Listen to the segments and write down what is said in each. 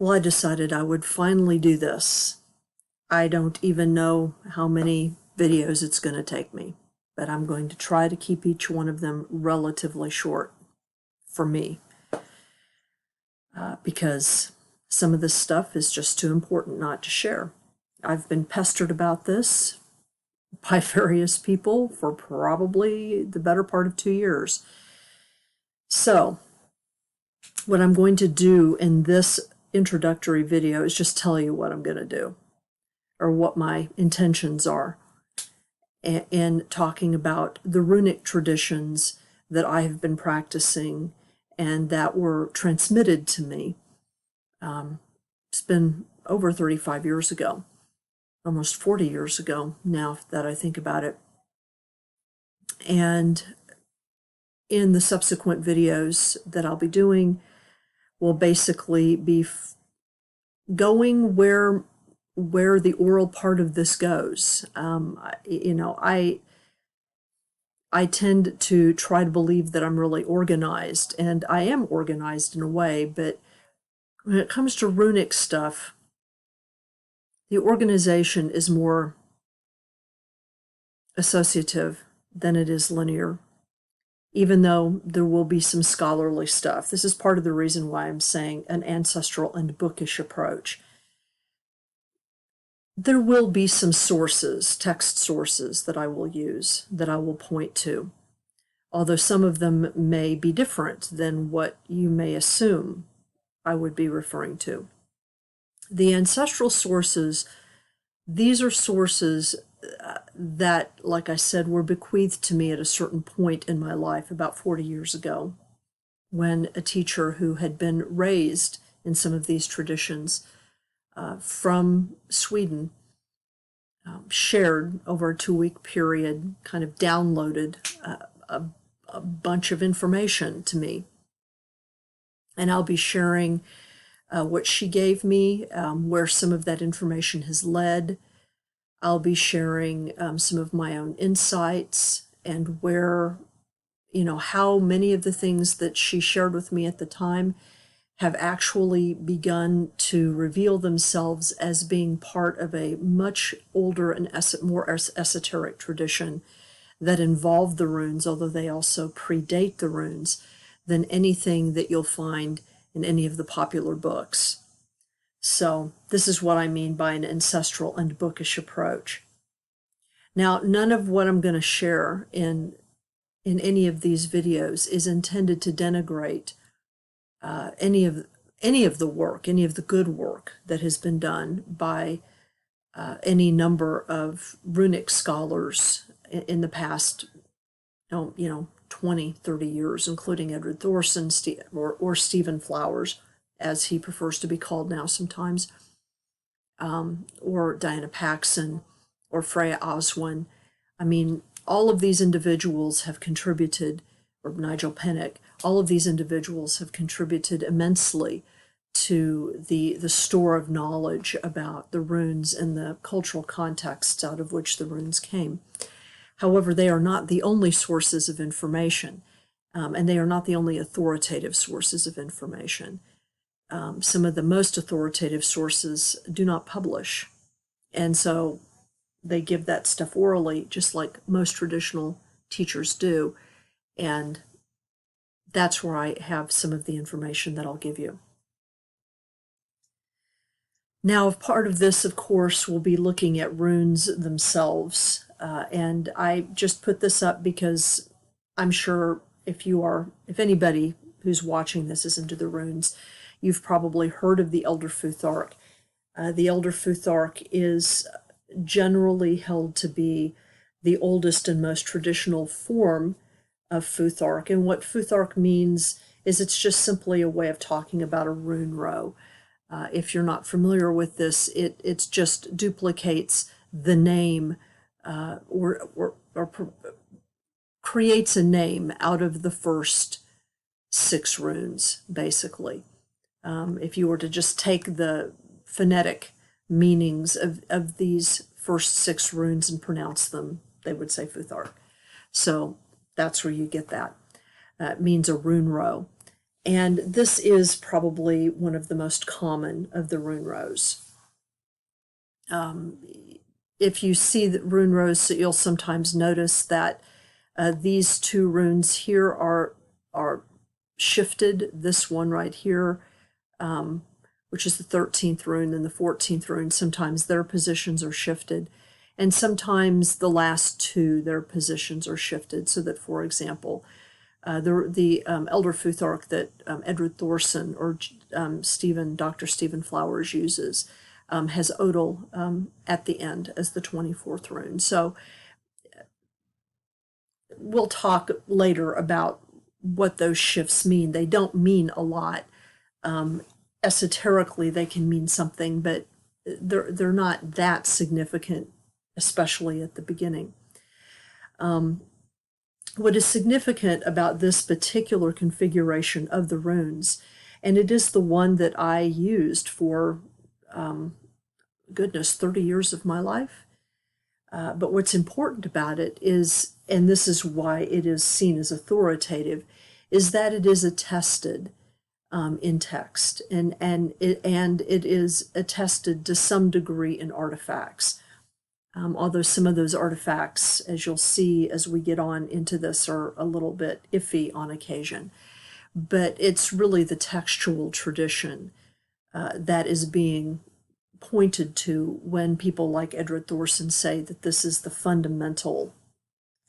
Well, I decided I would finally do this. I don't even know how many videos it's going to take me, but I'm going to try to keep each one of them relatively short for me, because some of this stuff is just too important not to share. I've been pestered about this by various people for probably the better part of 2 years. So, what I'm going to do in this introductory video is just tell you what I'm going to do, or what my intentions are in talking about the runic traditions that I have been practicing and that were transmitted to me. It's been over 35 years ago, almost 40 years ago now that I think about it. And in the subsequent videos that I'll be doing, will basically be going where the oral part of this goes. I tend to try to believe that I'm really organized, and I am organized in a way, but when it comes to runic stuff, the organization is more associative than it is linear, even though there will be some scholarly stuff. This is part of the reason why I'm saying an ancestral and bookish approach. There will be some sources, text sources, that I will use, that I will point to, although some of them may be different than what you may assume I would be referring to. The ancestral sources, these are sources that, like I said, were bequeathed to me at a certain point in my life about 40 years ago, when a teacher who had been raised in some of these traditions from Sweden shared over a 2-week period, kind of downloaded a bunch of information to me. And I'll be sharing what she gave me, where some of that information has led. I'll be sharing some of my own insights and where, how many of the things that she shared with me at the time have actually begun to reveal themselves as being part of a much older and more esoteric tradition that involved the runes, although they also predate the runes, than anything that you'll find in any of the popular books. So this is what I mean by an ancestral and bookish approach. Now, none of what I'm going to share in any of these videos is intended to denigrate any of the work, any of the good work that has been done by any number of runic scholars in the past, 20, 30 years, including Edward Thorson or Stephen Flowers, as he prefers to be called now sometimes, or Diana Paxson, or Freya Oswin. I mean, all of these individuals have contributed, or Nigel Pennick, all of these individuals have contributed immensely to the store of knowledge about the runes and the cultural contexts out of which the runes came. However, they are not the only sources of information, and they are not the only authoritative sources of information. Some of the most authoritative sources do not publish, and so they give that stuff orally, just like most traditional teachers do, and that's where I have some of the information that I'll give you. Now, if part of this, of course, will be looking at runes themselves, and I just put this up because I'm sure if anybody who's watching this is into the runes, you've probably heard of the Elder Futhark. The Elder Futhark is generally held to be the oldest and most traditional form of Futhark. And what Futhark means is it's just simply a way of talking about a rune row. If you're not familiar with this, it just duplicates the name or creates a name out of the first 6 runes, basically. If you were to just take the phonetic meanings of these first 6 runes and pronounce them, they would say Futhark. So that's where you get that. It means a rune row. And this is probably one of the most common of the rune rows. If you see the rune rows, you'll sometimes notice that these two runes here are shifted. This one right here, which is the 13th rune, and the 14th rune, sometimes their positions are shifted. And sometimes the last two, their positions are shifted, so that, for example, the Elder Futhark that Edred Thorson or Dr. Stephen Flowers uses has Odal at the end as the 24th rune. So we'll talk later about what those shifts mean. They don't mean a lot. Esoterically, they can mean something, but they're not that significant, especially at the beginning. What is significant about this particular configuration of the runes, and it is the one that I used for, 30 years of my life. But what's important about it is, and this is why it is seen as authoritative, is that it is attested in text, and it is attested to some degree in artifacts. Although some of those artifacts, as you'll see as we get on into this, are a little bit iffy on occasion. But it's really the textual tradition that is being pointed to when people like Edred Thorson say that this is the fundamental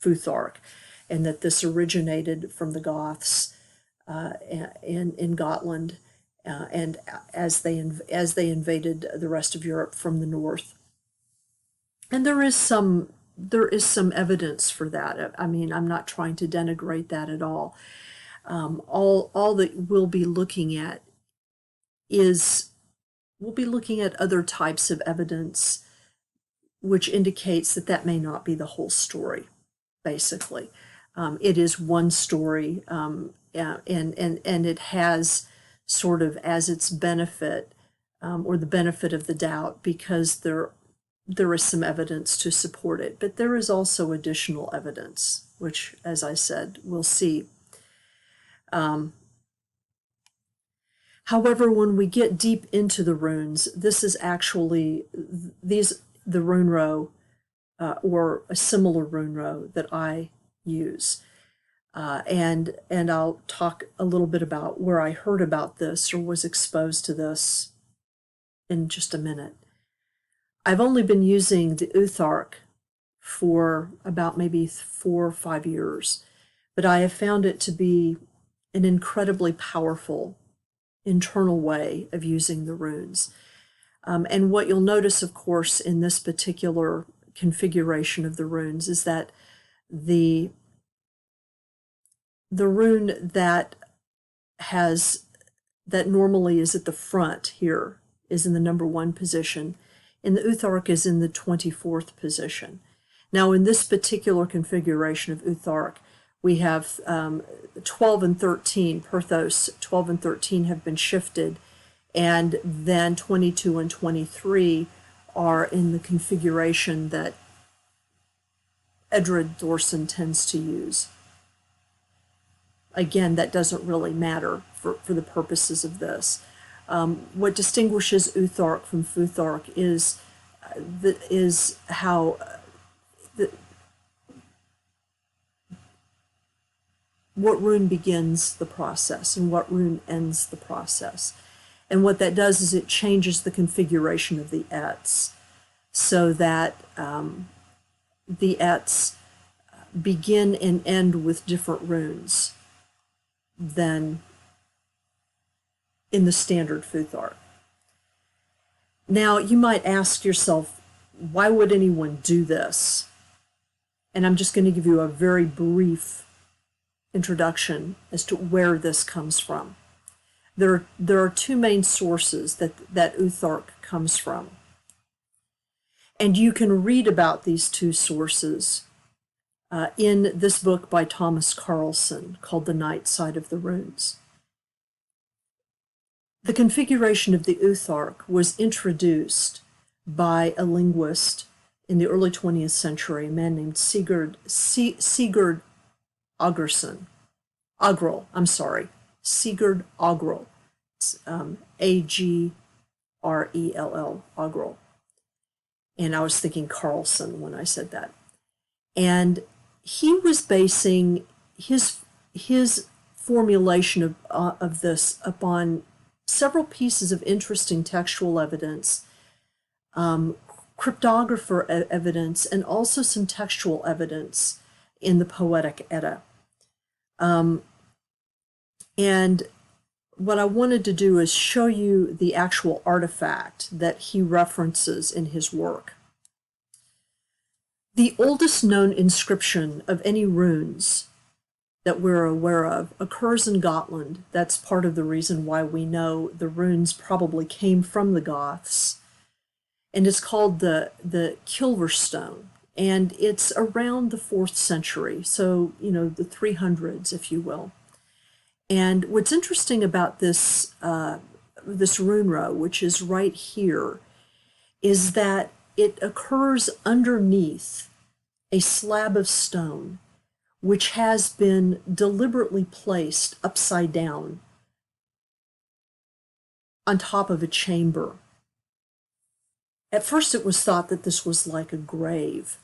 Futhark, and that this originated from the Goths in Gotland, and as they invaded the rest of Europe from the north. And there is some evidence for that. I mean, I'm not trying to denigrate that at all. All that we'll be looking at other types of evidence which indicates that may not be the whole story, basically. It is one story, and it has sort of as its benefit, or the benefit of the doubt, because there is some evidence to support it. But there is also additional evidence, which, as I said, we'll see. However, when we get deep into the runes, this is actually the rune row, or a similar rune row that I use. And I'll talk a little bit about where I heard about this or was exposed to this in just a minute. I've only been using the Uthark for about maybe 4 or 5 years, but I have found it to be an incredibly powerful internal way of using the runes. And what you'll notice, of course, in this particular configuration of the runes is that the rune that normally is at the front here is in the number 1 position, and the Uthark is in the 24th position. Now, in this particular configuration of Uthark, we have 12 and 13, Perthos 12 and 13 have been shifted, and then 22 and 23 are in the configuration that Edred Thorson tends to use. Again, that doesn't really matter for the purposes of this. What distinguishes Uthark from Futhark is how what rune begins the process and what rune ends the process. And what that does is it changes the configuration of the ets, so that the ets begin and end with different runes than in the standard Futhark. Now, you might ask yourself, why would anyone do this? And I'm just going to give you a very brief introduction as to where this comes from. There are 2 main sources that Uthark comes from. And you can read about these 2 sources in this book by Thomas Carlson called The Night Side of the Runes. The configuration of the Uthark was introduced by a linguist in the early 20th century, a man named Sigurd Agrell. Sigurd Agrell. It's Agrell, Agrell. And I was thinking Carlson when I said that. And he was basing his formulation of this upon several pieces of interesting textual evidence, cryptographer evidence, and also some textual evidence in the Poetic Edda. And what I wanted to do is show you the actual artifact that he references in his work. The oldest known inscription of any runes that we're aware of occurs in Gotland. That's part of the reason why we know the runes probably came from the Goths. And it's called the Kilverstone. And it's around the 4th century, so, the 300s, if you will. And what's interesting about this rune row, which is right here, is that it occurs underneath a slab of stone, which has been deliberately placed upside down on top of a chamber. At first it was thought that this was like a grave,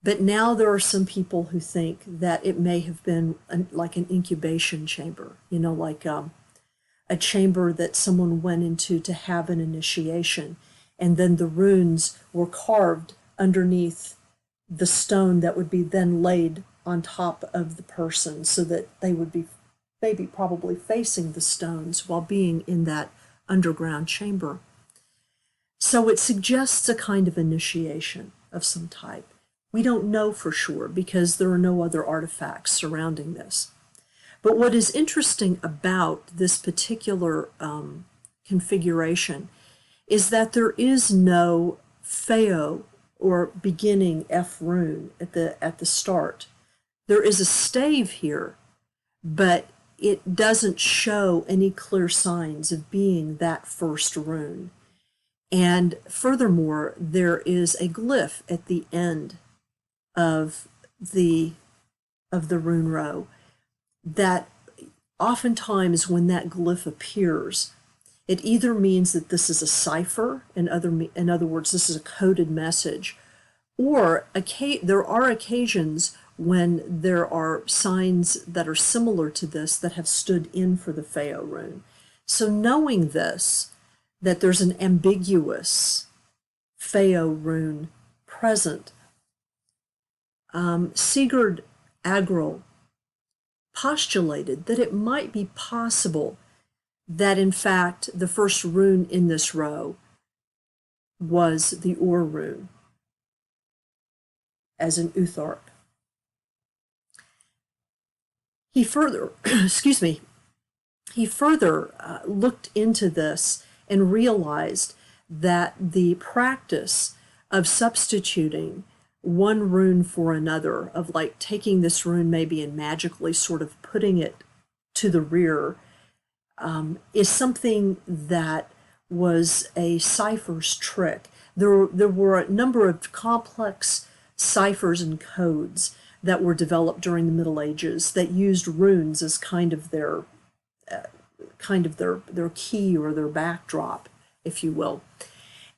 but now there are some people who think that it may have been like an incubation chamber, like a chamber that someone went into to have an initiation, and then the runes were carved underneath the stone that would be then laid on top of the person so that they would be maybe probably facing the stones while being in that underground chamber. So it suggests a kind of initiation of some type. We don't know for sure because there are no other artifacts surrounding this. But what is interesting about this particular configuration is that there is no Feo or beginning F rune at the start. There is a stave here, but it doesn't show any clear signs of being that first rune. And furthermore, there is a glyph at the end of the rune row that oftentimes when that glyph appears, it either means that this is a cipher, in other words, this is a coded message, or there are occasions when there are signs that are similar to this that have stood in for the Feo rune. So knowing this, that there's an ambiguous Feo rune present, Sigurd Agrell postulated that it might be possible that in fact the first rune in this row was the Ur rune, as in Uthark. He further, looked into this and realized that the practice of substituting one rune for another, of like taking this rune maybe and magically sort of putting it to the rear, is something that was a cipher's trick. There were a number of complex ciphers and codes that were developed during the Middle Ages that used runes as kind of their key or their backdrop, if you will.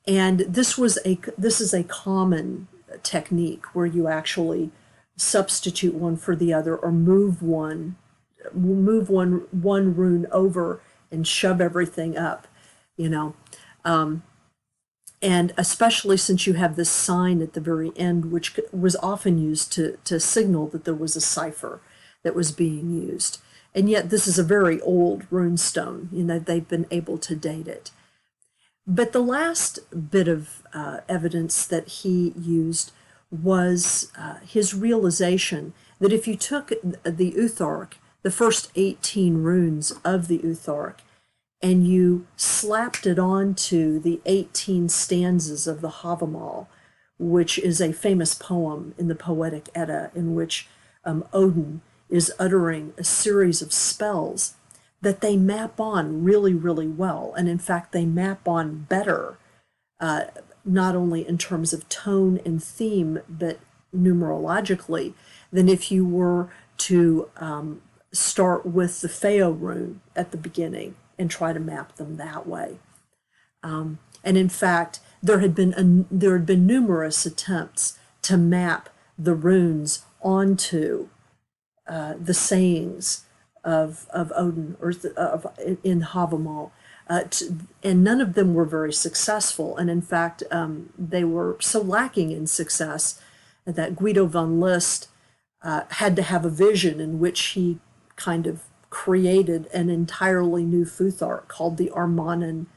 And this is a common technique where you actually substitute one for the other or move one rune over and shove everything up, and especially since you have this sign at the very end, which was often used to signal that there was a cipher that was being used. And yet this is a very old rune stone, they've been able to date it. But the last bit of evidence that he used was his realization that if you took the Uthark, the first 18 runes of the Uthark, and you slapped it onto the 18 stanzas of the Havamal, which is a famous poem in the Poetic Edda in which Odin is uttering a series of spells, that they map on really, really well. And in fact, they map on better, not only in terms of tone and theme, but numerologically, than if you were to start with the Feo rune at the beginning and try to map them that way. And in fact, there had been numerous attempts to map the runes onto the sayings of Odin or in Havamal, and none of them were very successful. And in fact, they were so lacking in success that Guido von List had to have a vision in which he kind of created an entirely new Futhark called the Armanen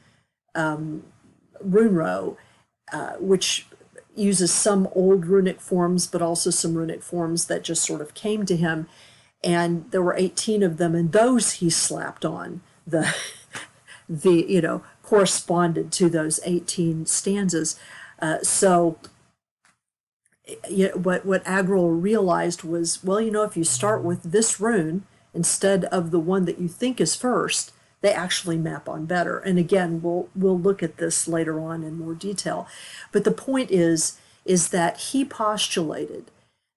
Runro, which uses some old runic forms, but also some runic forms that just sort of came to him. And there were 18 of them, and those he slapped on the corresponded to those 18 stanzas. So what Agril realized was, well, if you start with this rune instead of the one that you think is first, they actually map on better. And again, we'll look at this later on in more detail. But the point is that he postulated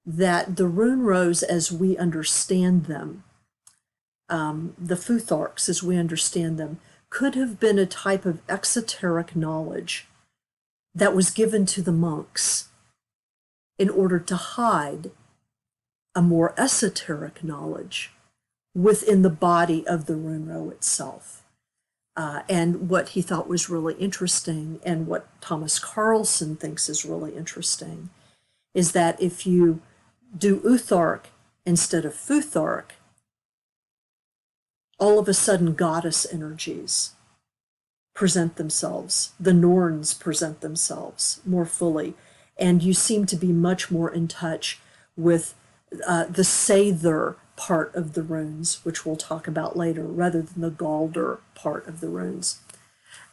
that the rune rows as we understand them, the Futharks as we understand them, could have been a type of exoteric knowledge that was given to the monks in order to hide a more esoteric knowledge within the body of the rune row itself. And what he thought was really interesting, and what Thomas Carlson thinks is really interesting, is that if you do Uthark instead of Futhark, all of a sudden goddess energies present themselves. The Norns present themselves more fully, and you seem to be much more in touch with the Seidr part of the runes, which we'll talk about later, rather than the Galdr part of the runes.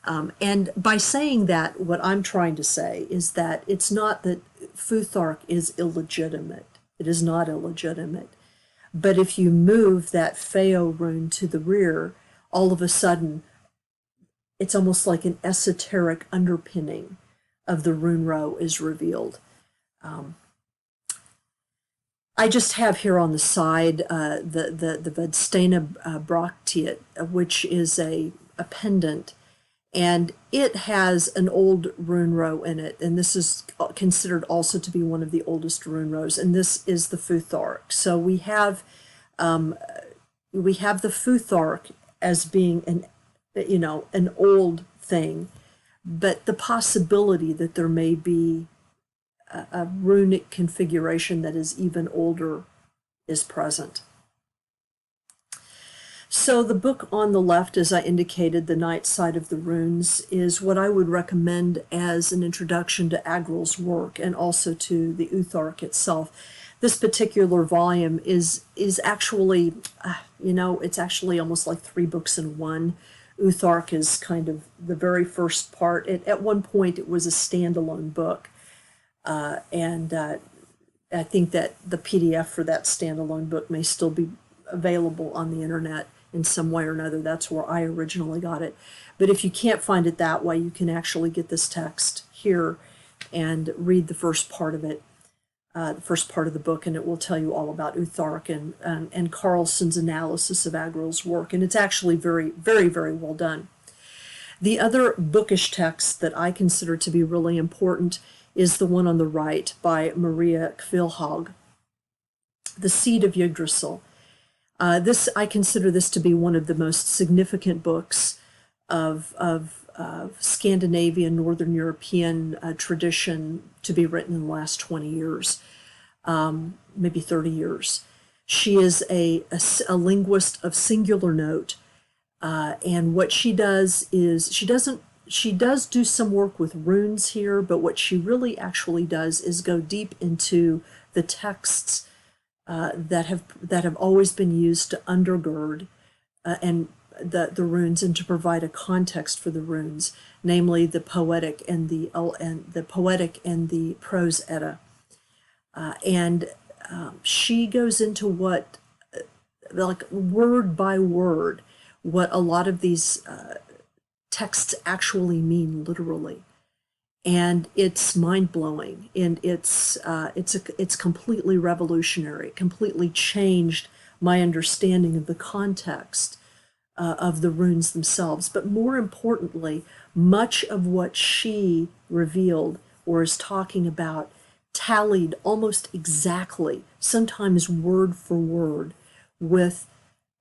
And by saying that, what I'm trying to say is that it's not that Futhark is illegitimate. It is not illegitimate. But if you move that Feo rune to the rear, all of a sudden, it's almost like an esoteric underpinning of the rune row is revealed. I just have here on the side the Vedstena Brachtiet, which is a pendant, and it has an old rune row in it, and this is considered also to be one of the oldest rune rows, and this is the Futhark. So we have the Futhark as being an old thing, but the possibility that there may be a runic configuration that is even older is present. So the book on the left, as I indicated, The Night Side of the Runes, is what I would recommend as an introduction to Agril's work and also to the Uthark itself. This particular volume is actually, it's actually almost like 3 books in one. Uthark is kind of the very first part. At one point, it was a standalone book. And I think that the PDF for that standalone book may still be available on the internet in some way or another. That's where I originally got it. But if you can't find it that way, you can actually get this text here and read the first part of it, the first part of the book, and it will tell you all about Uthark and Carlson's analysis of Agril's work. And it's actually very, very, very well done. The other bookish text that I consider to be really important is the one on the right by Maria Kvilhaug, The Seed of Yggdrasil. I consider this to be one of the most significant books of Scandinavian, Northern European tradition to be written in the last 20 years, maybe 30 years. She is a linguist of singular note, and what she does is she does do some work with runes here, but what she really actually does is go deep into the texts that have always been used to undergird and the runes and to provide a context for the runes, namely the poetic and the prose Edda. She goes into what, like word by word, what a lot of these texts actually mean literally, and it's mind-blowing, and it's completely revolutionary. It completely changed my understanding of the context of the runes themselves. But more importantly, much of what she revealed or is talking about tallied almost exactly, sometimes word for word, with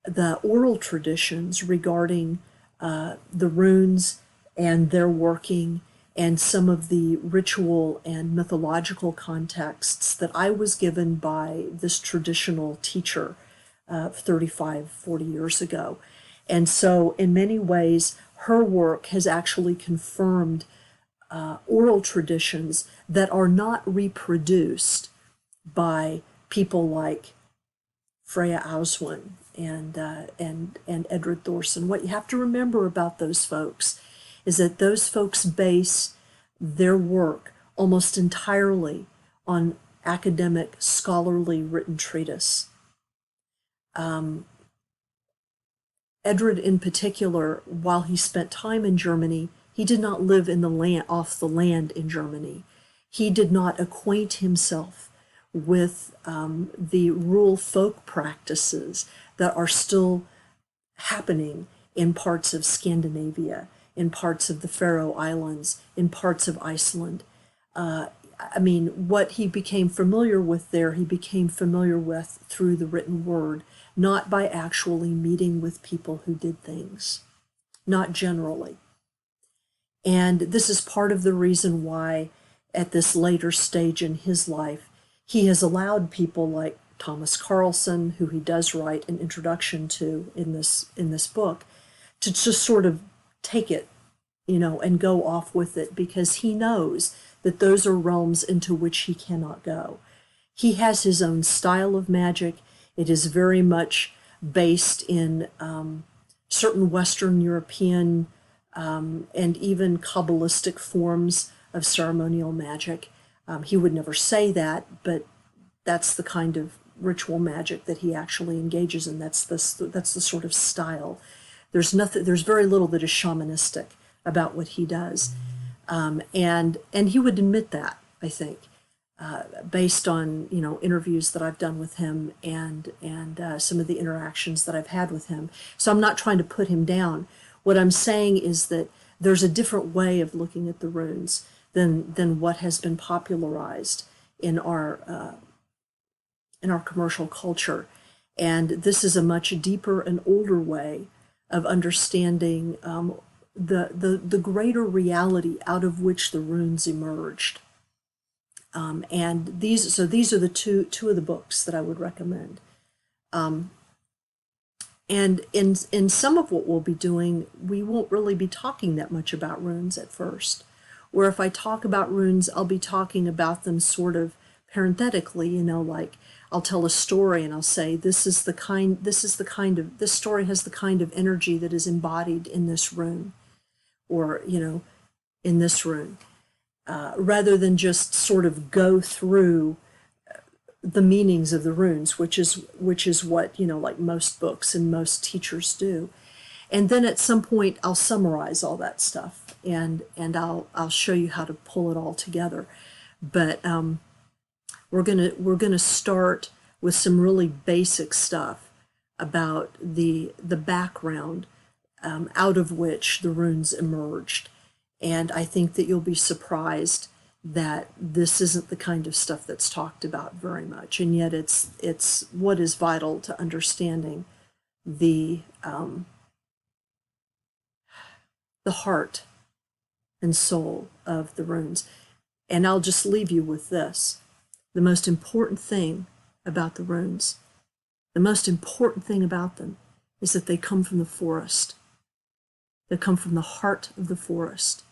the oral traditions regarding the runes and their working and some of the ritual and mythological contexts that I was given by this traditional teacher 35, 40 years ago. And so, in many ways, her work has actually confirmed oral traditions that are not reproduced by people like Freya Auswin and Edred Thorson. What you have to remember about those folks is that those folks base their work almost entirely on academic, scholarly written treatise. Edred, in particular, while he spent time in Germany, he did not live in the land, off the land in Germany. He did not acquaint himself with the rural folk practices that are still happening in parts of Scandinavia, in parts of the Faroe Islands, in parts of Iceland. I mean, what he became familiar with there, he became familiar with through the written word, not by actually meeting with people who did things, not generally. And this is part of the reason why, at this later stage in his life, he has allowed people like Thomas Carlson, who he does write an introduction to in this book, to just sort of take it, and go off with it, because he knows that those are realms into which he cannot go. He has his own style of magic. It is very much based in certain Western European and even Kabbalistic forms of ceremonial magic. He would never say that, but that's the kind of ritual magic that he actually engages in. That's the sort of style. There's very little that is shamanistic about what he does, and he would admit that, I think, based on interviews that I've done with him and some of the interactions that I've had with him. So I'm not trying to put him down. What I'm saying is that there's a different way of looking at the runes than what has been popularized in our commercial culture, and this is a much deeper and older way of understanding the greater reality out of which the runes emerged. And these are the two of the books that I would recommend. And in some of what we'll be doing, we won't really be talking that much about runes at first. Or if I talk about runes, I'll be talking about them sort of parenthetically, like I'll tell a story and I'll say, this story has the kind of energy that is embodied in this rune, or, in this rune, rather than just sort of go through the meanings of the runes, which is what, like most books and most teachers do. And then at some point I'll summarize all that stuff and I'll show you how to pull it all together. But we're gonna start with some really basic stuff about the background out of which the runes emerged. And I think that you'll be surprised that this isn't the kind of stuff that's talked about very much, and yet it's what is vital to understanding the heart and soul of the runes. And I'll just leave you with this. The most important thing about the runes, the most important thing about them is that they come from the forest. They come from the heart of the forest.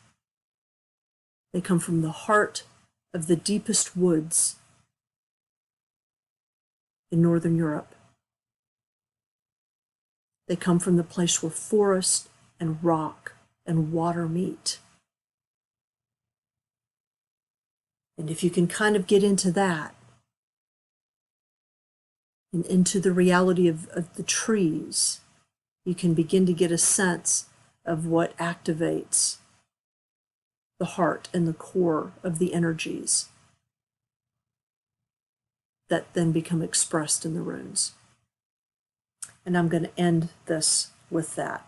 They come from the heart of the deepest woods in Northern Europe. They come from the place where forest and rock and water meet. And if you can kind of get into that, and into the reality of the trees, you can begin to get a sense of what activates the heart and the core of the energies that then become expressed in the runes. And I'm going to end this with that.